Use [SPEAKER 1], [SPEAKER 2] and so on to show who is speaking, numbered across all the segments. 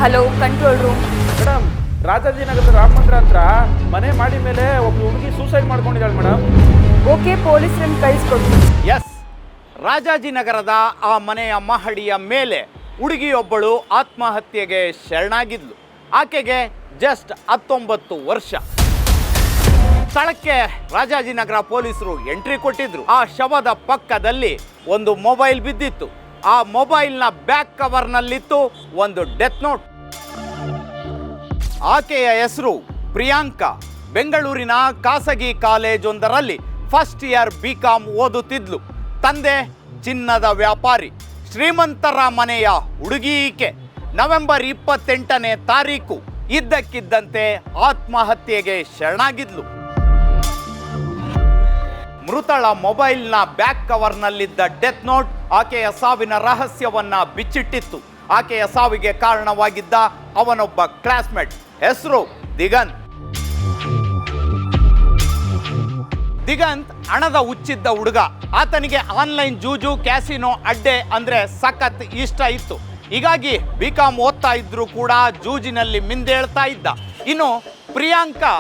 [SPEAKER 1] Hello, control room.
[SPEAKER 2] Madam, ರಾಜಾಜಿನಗರದ ರಾಮ ಮಂದಿರ ಹತ್ರ ಮನೆ ಮಾಡಿ ಮೇಲೆ ಒಬ್ಬ ಹುಡುಗಿ ಸೂಸೈಡ್ ಮಾಡ್ಕೊಂಡಿದ್ದಾಳೆ ಮೇಡಮ್.
[SPEAKER 1] ಓಕೆ, ಪೊಲೀಸರನ್ನು ಕಳಿಸ್ಕೊಡ್ತೀನಿ.
[SPEAKER 3] ಎಸ್, ರಾಜಾಜಿನಗರದ ಆ ಮನೆಯ ಮಹಡಿಯ ಮೇಲೆ ಹುಡುಗಿಯೊಬ್ಬಳು ಆತ್ಮಹತ್ಯೆಗೆ ಶರಣಾಗಿದ್ಲು. ಆಕೆಗೆ ಜಸ್ಟ್ 19 ವರ್ಷ. ಸ್ಥಳಕ್ಕೆ ರಾಜಾಜಿನಗರ ಪೊಲೀಸರು ಎಂಟ್ರಿ ಕೊಟ್ಟಿದ್ರು. ಆ ಶವದ ಪಕ್ಕದಲ್ಲಿ ಒಂದು ಮೊಬೈಲ್ ಬಿದ್ದಿತ್ತು. ಆ ಮೊಬೈಲ್ನ ಬ್ಯಾಕ್ ಕವರ್ನಲ್ಲಿತ್ತು ಒಂದು ಡೆತ್ ನೋಟ್. ಆಕೆಯ ಹೆಸರು ಪ್ರಿಯಾಂಕಾ. ಬೆಂಗಳೂರಿನ ಖಾಸಗಿ ಕಾಲೇಜೊಂದರಲ್ಲಿ ಫಸ್ಟ್ ಇಯರ್ BCom ಓದುತ್ತಿದ್ಲು. ತಂದೆ ಚಿನ್ನದ ವ್ಯಾಪಾರಿ, ಶ್ರೀಮಂತರ ಮನೆಯ ಹುಡುಗಿ ಈಕೆ. ನವೆಂಬರ್ 28ನೇ ತಾರೀಕು ಇದ್ದಕ್ಕಿದ್ದಂತೆ ಆತ್ಮಹತ್ಯೆಗೆ ಶರಣಾಗಿದ್ಲು. ಮೃತಳ ಮೊಬೈಲ್ನ ಬ್ಯಾಕ್ ಕವರ್ನಲ್ಲಿದ್ದ ಡೆತ್ ನೋಟ್ ಆಕೆಯ ಸಾವಿನ ರಹಸ್ಯವನ್ನ ಬಿಚ್ಚಿಟ್ಟಿತ್ತು. ಆಕೆಯ ಸಾವಿಗೆ ಕಾರಣವಾಗಿದ್ದ ಅವನೊಬ್ಬ ಕ್ಲಾಸ್ಮೇಟ್, ಹೆಸರು ದಿಗಂತ್. ದಿಗಂತ್ ಹಣದ ಹುಚ್ಚಿದ್ದ ಹುಡುಗ. ಆತನಿಗೆ ಆನ್ಲೈನ್ ಜೂಜು, ಕ್ಯಾಸಿನೋ ಅಡ್ಡೆ ಅಂದ್ರೆ ಸಖತ್ ಇಷ್ಟ ಇತ್ತು. ಹೀಗಾಗಿ BCom ಓದ್ತಾ ಇದ್ರು ಕೂಡ ಜೂಜಿನಲ್ಲಿ ಮಿಂದೇಳ್ತಾ ಇದ್ದ. ಇನ್ನು ಪ್ರಿಯಾಂಕಾ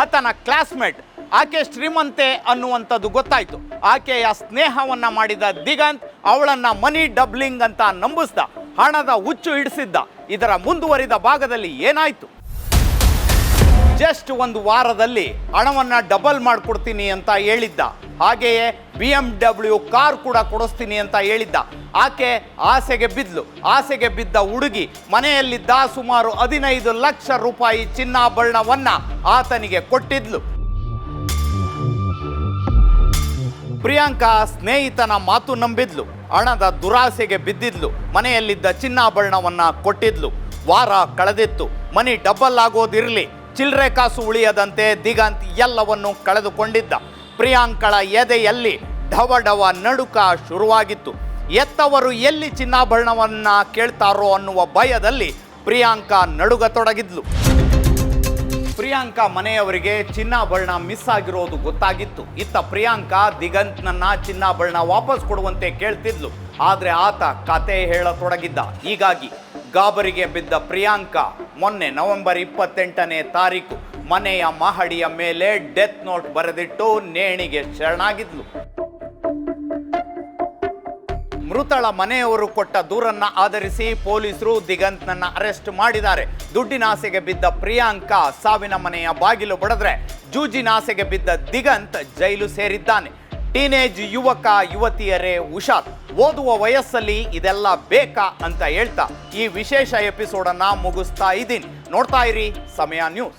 [SPEAKER 3] ಆತನ ಕ್ಲಾಸ್ಮೇಟ್. ಆಕೆ ಶ್ರೀಮಂತೆ ಅನ್ನುವಂಥದ್ದು ಗೊತ್ತಾಯ್ತು. ಆಕೆಯ ಸ್ನೇಹವನ್ನ ಮಾಡಿದ ದಿಗಂತ್ ಅವಳನ್ನ ಮನಿ ಡಬ್ಲಿಂಗ್ ಅಂತ ನಂಬಿಸ್ದ. ಹಣದ ಹುಚ್ಚು ಹಿಡಿಸಿದ್ದ. ಇದರ ಮುಂದುವರಿದ ಭಾಗದಲ್ಲಿ ಏನಾಯ್ತು? ಜಸ್ಟ್ ಒಂದು ವಾರದಲ್ಲಿ ಹಣವನ್ನ ಡಬಲ್ ಮಾಡಿಕೊಡ್ತೀನಿ ಅಂತ ಹೇಳಿದ್ದ. ಹಾಗೆಯೇ BMW ಕಾರ್ ಕೂಡ ಕೊಡಿಸ್ತೀನಿ ಅಂತ ಹೇಳಿದ್ದ. ಆಕೆ ಆಸೆಗೆ ಬಿದ್ಲು. ಆಸೆಗೆ ಬಿದ್ದ ಹುಡುಗಿ ಮನೆಯಲ್ಲಿದ್ದ ಸುಮಾರು 15 ಲಕ್ಷ ರೂಪಾಯಿ ಚಿನ್ನಾಭರಣವನ್ನ ಆತನಿಗೆ ಕೊಟ್ಟಿದ್ಲು. ಪ್ರಿಯಾಂಕಾ ಸ್ನೇಹಿತನ ಮಾತು ನಂಬಿದ್ಲು. ಹಣದ ದುರಾಸೆಗೆ ಬಿದ್ದಿದ್ಲು. ಮನೆಯಲ್ಲಿದ್ದ ಚಿನ್ನಾಭರಣವನ್ನ ಕೊಟ್ಟಿದ್ಲು. ವಾರ ಕಳೆದಿತ್ತು. ಮನಿ ಡಬಲ್ ಆಗೋದಿರಲಿ, ಚಿಲ್ಲರೆ ಕಾಸು ಉಳಿಯದಂತೆ ದಿಗಂತ್ ಎಲ್ಲವನ್ನು ಕಳೆದುಕೊಂಡಿದ್ದ. ಪ್ರಿಯಾಂಕಳ ಎದೆಯಲ್ಲಿ ಢವಢವ ನಡುಕ ಶುರುವಾಗಿತ್ತು. ಎತ್ತವರು ಎಲ್ಲಿ ಚಿನ್ನಾಭರಣವನ್ನ ಕೇಳ್ತಾರೋ ಅನ್ನುವ ಭಯದಲ್ಲಿ ಪ್ರಿಯಾಂಕಾ ನಡುಗತೊಡಗಿದ್ಲು. ಪ್ರಿಯಾಂಕಾ ಮನೆಯವರಿಗೆ ಚಿನ್ನಾಭರಣ ಮಿಸ್ ಆಗಿರೋದು ಗೊತ್ತಾಗಿತ್ತು. ಇತ್ತ ಪ್ರಿಯಾಂಕಾ ದಿಗಂತ್ನನ್ನ ಚಿನ್ನಾಭರಣ ವಾಪಸ್ ಕೊಡುವಂತೆ ಕೇಳ್ತಿದ್ಲು. ಆದ್ರೆ ಆತ ಕತೆ ಹೇಳತೊಡಗಿದ್ದ. ಹೀಗಾಗಿ ಗಾಬರಿಗೆ ಬಿದ್ದ ಪ್ರಿಯಾಂಕಾ ಮೊನ್ನೆ ನವೆಂಬರ್ 28ನೇ ತಾರೀಕು ಮನೆಯ ಮಹಡಿಯ ಮೇಲೆ ಡೆತ್ ನೋಟ್ ಬರೆದಿಟ್ಟು ನೇಣಿಗೆ ಶರಣಾಗಿದ್ಲು. ಮೃತಳ ಮನೆಯವರು ಕೊಟ್ಟ ದೂರನ್ನ ಆಧರಿಸಿ ಪೊಲೀಸರು ದಿಗಂತ್ನನ್ನ ಅರೆಸ್ಟ್ ಮಾಡಿದ್ದಾರೆ. ದುಡ್ಡಿನ ಆಸೆಗೆ ಬಿದ್ದ ಪ್ರಿಯಾಂಕಾ ಸಾವಿನ ಮನೆಯ ಬಾಗಿಲು ಬಡಿದ್ರೆ ಜೂಜಿನ ಆಸೆಗೆ ಬಿದ್ದ ದಿಗಂತ್ ಜೈಲು ಸೇರಿದ್ದಾನೆ. ಟೀನೇಜ್ ಯುವಕ ಯುವತಿಯರೇ ಹುಷಾರ್. ಓದುವ ವಯಸ್ಸಲ್ಲಿ ಇದೆಲ್ಲ ಬೇಕಾ ಅಂತ ಹೇಳ್ತಾ ಈ ವಿಶೇಷ ಎಪಿಸೋಡನ್ನ ಮುಗಿಸ್ತಾ ಇದ್ದೀನಿ. ನೋಡ್ತಾ ಇರಿ ಸಮಯ ನ್ಯೂಸ್.